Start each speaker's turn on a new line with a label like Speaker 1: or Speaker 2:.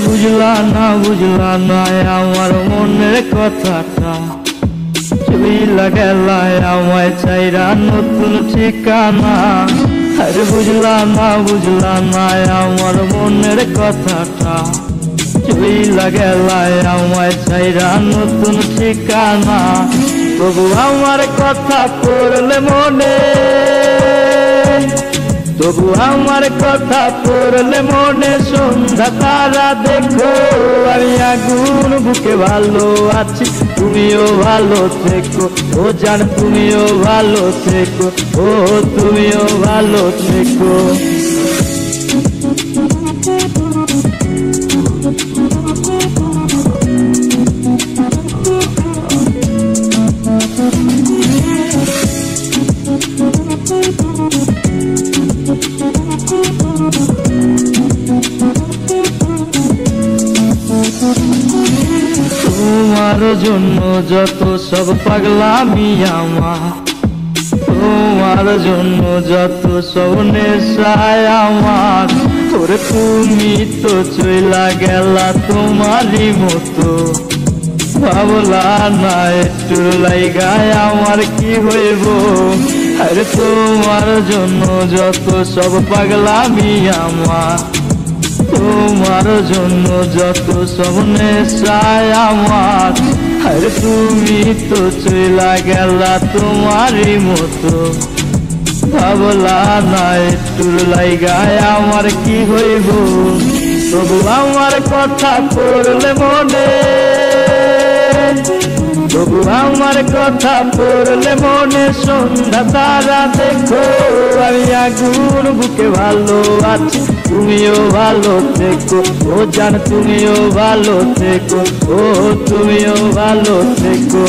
Speaker 1: বুঝলা না আমার মনের কথাটা চইলা গেলায় আমায় চাইরা নতুন ঠিকানা। আরে বুঝলা না আমার মনের কথাটা চইলা গেলায় আমায় চাইরা নতুন ঠিকানা। তবু আমার কথা পড়লে মনে, তবু আমার কথা পড়লে মনে সন্ধ্যা তারা দেখো। আমি আগুন বুকে ভালো আছি, তুমিও ভালো থেকো। ও জান তুমিও ভালো থেকো, ও তুমিও ভালো থেকো। তোমার জন্য যত সব পাগলামি আমার, তোমার জন্য যত সব নেশায় আমার। ওরে তুমি তো চইলা গেলা তোমারই মতো, ভাবলা না একটু লাইগায় আমার কি হইব। আরে তোমার জন্য যত সব পাগলামি আমার, তোমার জন্য যত সব নেশায় আমার। আরে তুমি তো চইলা গেলা তোমারই মতো, ভাবলা না একটু লাইগায় আমার কি হইব। তবু আমার কথা পড়লে মনে, তবু আমার কথা পড়লে মনে সন্ধ্যা তারা দেখো। আমি আগুন বুকে ভালো আছি, তুমিও ভালো থেকো। ও জান তুমিও ভালো থেকো, ও তুমিও ভালো থেকো।